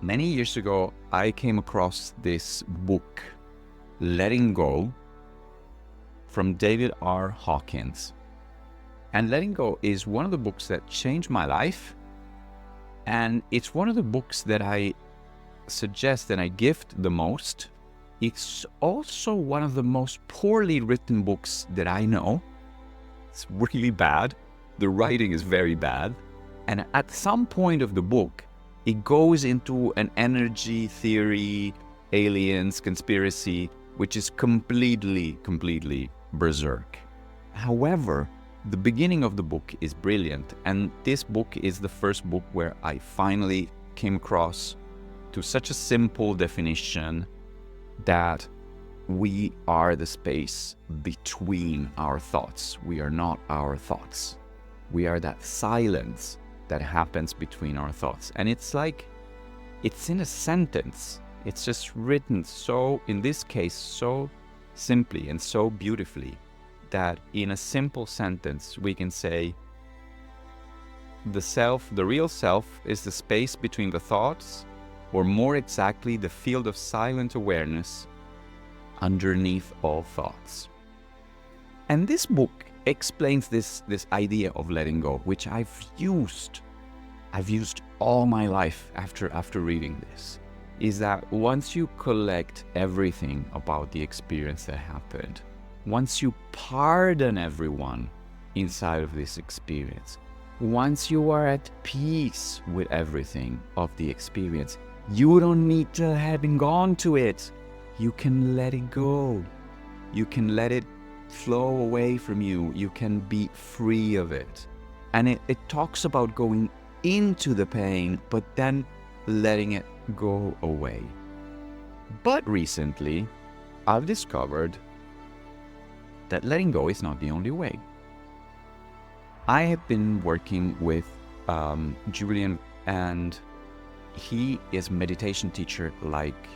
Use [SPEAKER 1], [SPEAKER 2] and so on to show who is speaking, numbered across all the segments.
[SPEAKER 1] Many years ago, I came across this book, Letting Go, from David R. Hawkins. And Letting Go is one of the books that changed my life. And it's one of the books that I suggest and I gift the most. It's also one of the most poorly written books that I know. It's really bad. The writing is very bad. And at some point of the book, it goes into an energy theory, aliens, conspiracy, which is completely berserk. However, the beginning of the book is brilliant, and this book is the first book where I finally came across to such a simple definition that we are the space between our thoughts. We are not our thoughts. We are that silence that happens between our thoughts. And it's like, it's in a sentence. It's just written so, in this case, so simply and so beautifully that in a simple sentence, we can say, the self, the real self, is the space between the thoughts, or more exactly, the field of silent awareness underneath all thoughts. And this book explains this idea of letting go, which I've used all my life after reading this, is that once you collect everything about the experience that happened, once you pardon everyone inside of this experience, once you are at peace with everything of the experience, you don't need to having gone to it. You can let it go. You can let it flow away from you. You can be free of it. And it talks about going into the pain, but then letting it go away. But recently, I've discovered that letting go is not the only way. I have been working with Julian, and he is a meditation teacher like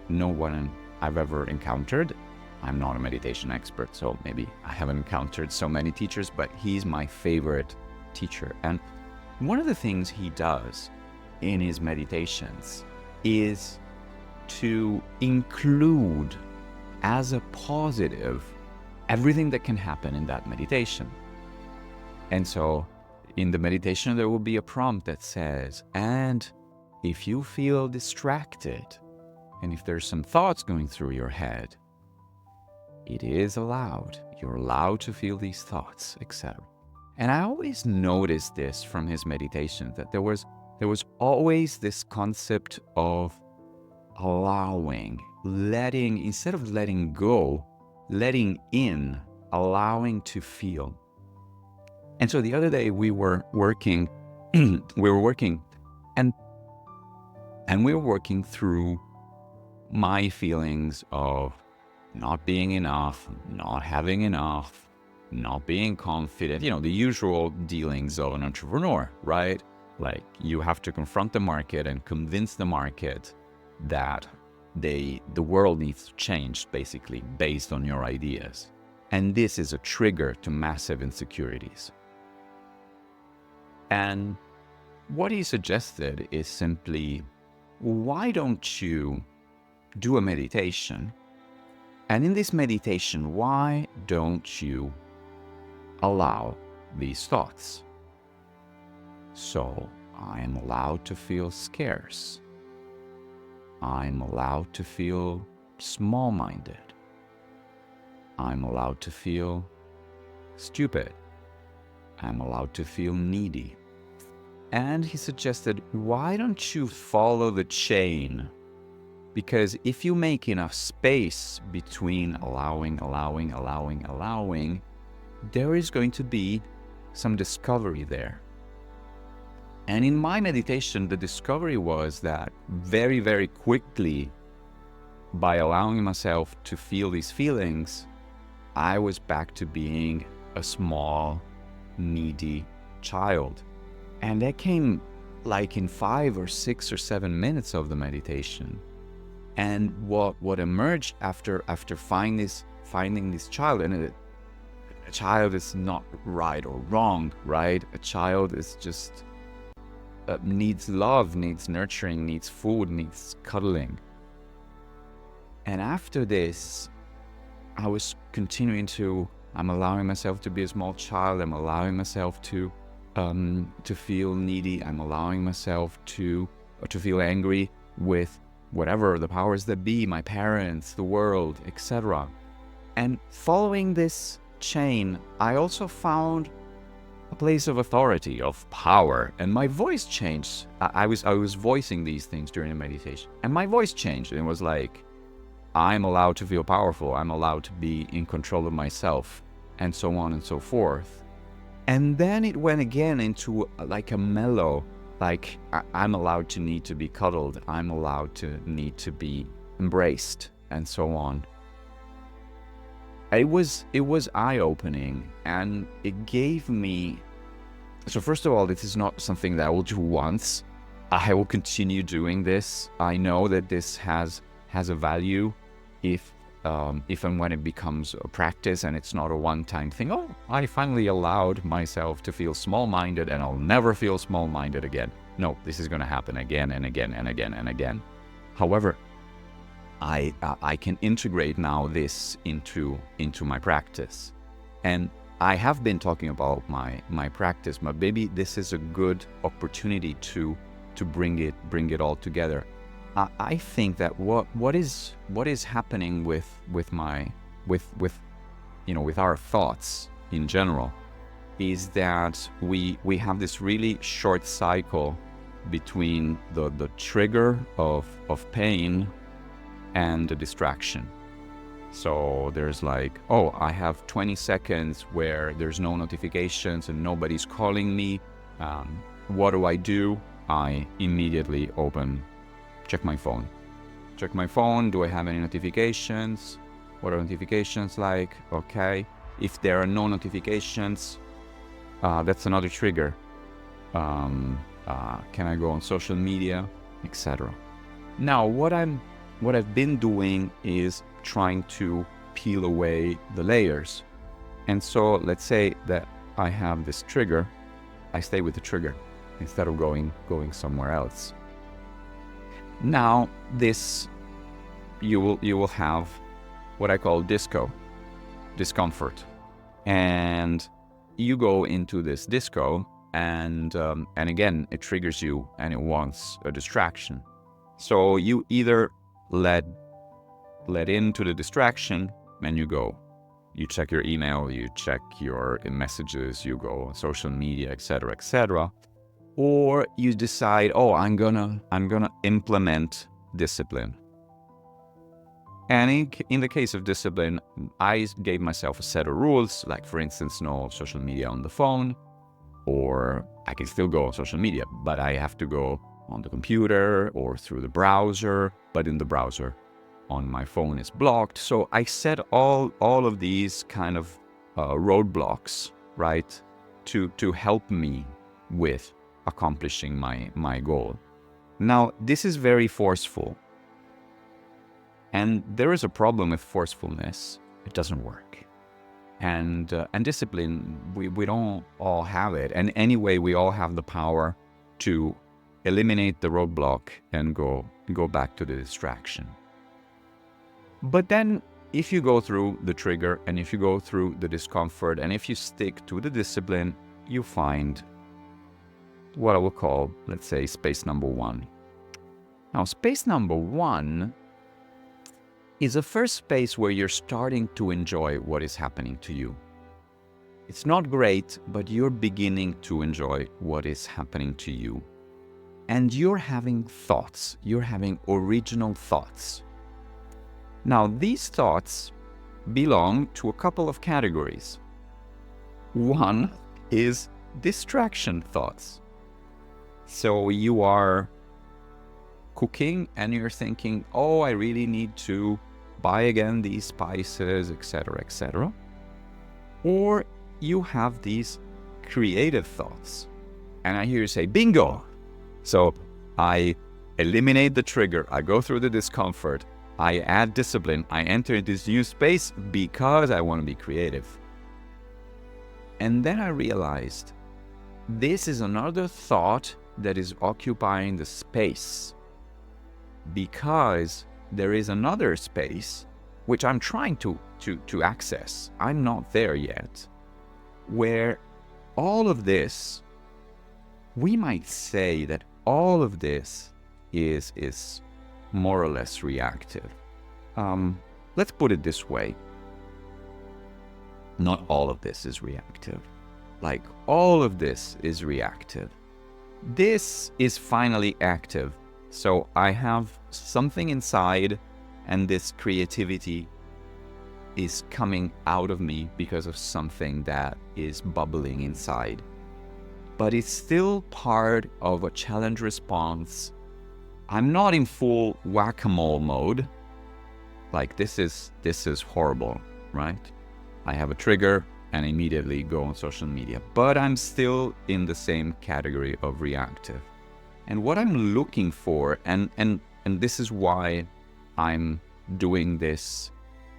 [SPEAKER 1] no one I've ever encountered. I'm not a meditation expert, so maybe I haven't encountered so many teachers, but he's my favorite teacher. And one of the things he does in his meditations is to include as a positive everything that can happen in that meditation. And so in the meditation, there will be a prompt that says, and if you feel distracted, and if there's some thoughts going through your head, it is allowed. You're allowed to feel these thoughts, etc. And I always noticed this from his meditation, that there was always this concept of allowing, letting, instead of letting go, letting in, allowing to feel. And so the other day we were working, and we were working through my feelings of not being enough, not having enough, not being confident, the usual dealings of an entrepreneur, right? Like you have to confront the market and convince the market that the world needs to change, basically, based on your ideas. And this is a trigger to massive insecurities. And what he suggested is simply, why don't you do a meditation? And in this meditation, why don't you allow these thoughts? So I am allowed to feel scarce. I'm allowed to feel small-minded. I'm allowed to feel stupid. I'm allowed to feel needy. And he suggested, why don't you follow the chain? Because if you make enough space between allowing, there is going to be some discovery there. And in my meditation, the discovery was that very, very quickly, by allowing myself to feel these feelings, I was back to being a small, needy child. And that came like in 5 or 6 or 7 minutes of the meditation. And what emerged after finding this child, and a child is not right or wrong, right? A child is just needs love, needs nurturing, needs food, needs cuddling. And after this, I was continuing I'm allowing myself to be a small child. I'm allowing myself to feel needy. I'm allowing myself to feel angry with whatever the powers that be, my parents, the world, etc. And following this chain, I also found a place of authority, of power, and my voice changed. I was voicing these things during the meditation, and my voice changed, and it was like, I'm allowed to feel powerful. I'm allowed to be in control of myself, and so on and so forth. And then it went again into like a mellow, like I'm allowed to need to be cuddled. I'm allowed to need to be embraced, and so on. It was eye-opening, and it gave me. So first of all, this is not something that I will do once. I will continue doing this. I know that this has a value if and when it becomes a practice and it's not a one-time thing. Oh, I finally allowed myself to feel small-minded and I'll never feel small-minded again. No, this is going to happen again and again and again and again. However, I can integrate now this into my practice. And I have been talking about my practice, but maybe this is a good opportunity to bring it all together. I think that what is happening with our thoughts in general is that we have this really short cycle between the trigger of pain and the distraction. So there's like, oh, I have 20 seconds where there's no notifications and nobody's calling me. What do? I immediately check my phone. Do I have any notifications? What are notifications like? Okay. If there are no notifications, that's another trigger. Can I go on social media, etc. Now, what I've been doing is trying to peel away the layers. And so let's say that I have this trigger, I stay with the trigger instead of going somewhere else. Now, you will have what I call discomfort, and you go into this disco, and again it triggers you, and it wants a distraction. So you either let into the distraction, and you check your email, you check your messages, you go on social media, etc., etc. Or you decide, oh, I'm gonna implement discipline. And in the case of discipline, I gave myself a set of rules, like for instance, no social media on the phone, or I can still go on social media, but I have to go on the computer or through the browser, but in the browser on my phone is blocked. So I set all of these kind of roadblocks, right, to help me with accomplishing my goal. Now, this is very forceful, and there is a problem with forcefulness. It doesn't work. And discipline, we don't all have it. And anyway, we all have the power to eliminate the roadblock and go back to the distraction. But then if you go through the trigger, and if you go through the discomfort, and if you stick to the discipline, you find what I will call, let's say, space number 1. Now, space number 1 is a first space where you're starting to enjoy what is happening to you. It's not great, but you're beginning to enjoy what is happening to you. And you're having thoughts. You're having original thoughts. Now, these thoughts belong to a couple of categories. One is distraction thoughts. So you are cooking and you're thinking, oh, I really need to buy again these spices, etc., etc. Or you have these creative thoughts. And I hear you say, bingo! So I eliminate the trigger, I go through the discomfort, I add discipline, I enter this new space because I want to be creative. And then I realized this is another thought that is occupying the space, because there is another space which I'm trying to access. I'm not there yet, where all of this, we might say that all of this is more or less reactive. Let's put it this way. Not all of this is reactive. Like, all of this is reactive. This is finally active. So I have something inside, and this creativity is coming out of me because of something that is bubbling inside. But it's still part of a challenge response. I'm not in full whack-a-mole mode. Like, this is horrible, right? I have a trigger and immediately go on social media, but I'm still in the same category of reactive. And what I'm looking for, and this is why I'm doing this,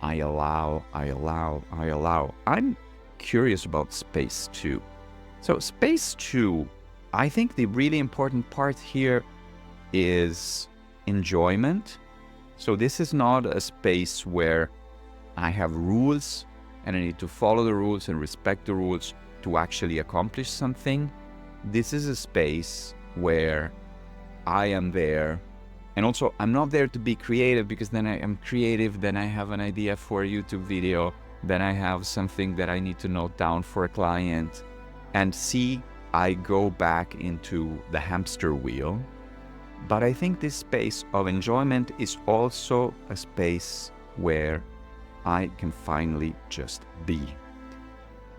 [SPEAKER 1] I allow. I'm curious about space 2. So space 2, I think the really important part here is enjoyment. So this is not a space where I have rules and I need to follow the rules and respect the rules to actually accomplish something. This is a space where I am there. And also, I'm not there to be creative, because then I am creative, then I have an idea for a YouTube video, then I have something that I need to note down for a client. And see, I go back into the hamster wheel. But I think this space of enjoyment is also a space where I can finally just be.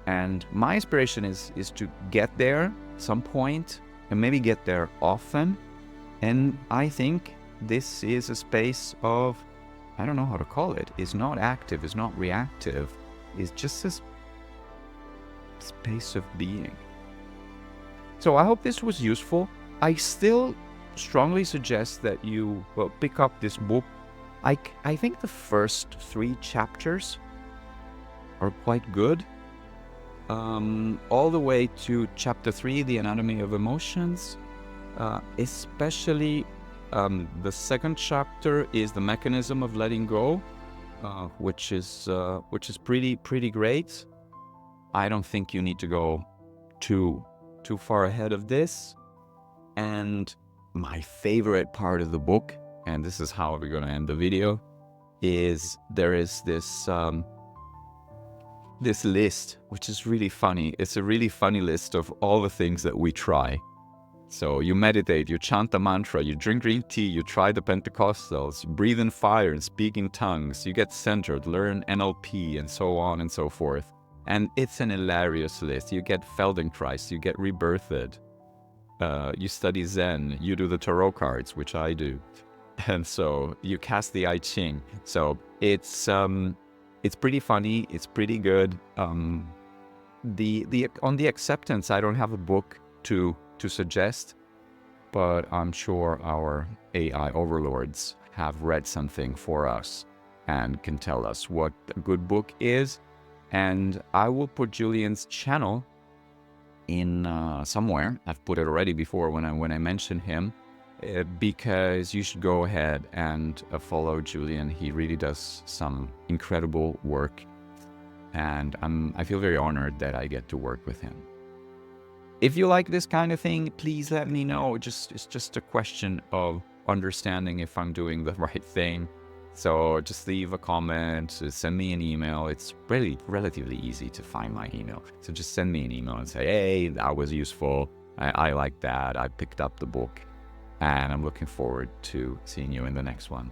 [SPEAKER 1] And my inspiration is to get there at some point, and maybe get there often. And I think this is a space of, I don't know how to call it. It's not active, it's not reactive. It's just a space of being. So I hope this was useful. I still strongly suggest that you pick up this book. I think the first 3 chapters are quite good. All the way to chapter 3, The Anatomy of Emotions. Especially the second chapter is The Mechanism of Letting Go, which is pretty great. I don't think you need to go too far ahead of this. And my favorite part of the book, and this is how we're going to end the video, is there is this list, which is really funny. It's a really funny list of all the things that we try. So you meditate, you chant the mantra, you drink green tea, you try the Pentecostals, breathe in fire and speak in tongues, you get centered, learn NLP, and so on and so forth. And it's an hilarious list. You get Feldenkrais, you get rebirthed, you study Zen, you do the tarot cards, which I do. And so you cast the I Ching. So it's pretty funny, it's pretty good. On the acceptance, I don't have a book to suggest, but I'm sure our AI overlords have read something for us and can tell us what a good book is. And I will put Julian's channel in somewhere. I've put it already before when I mentioned him, because you should go ahead and follow Julian. He really does some incredible work, and I feel very honored that I get to work with him. If you like this kind of thing, please let me know. It's just a question of understanding if I'm doing the right thing. So just leave a comment, send me an email. It's really relatively easy to find my email. So just send me an email and say, hey, that was useful. I like that. I picked up the book, and I'm looking forward to seeing you in the next one.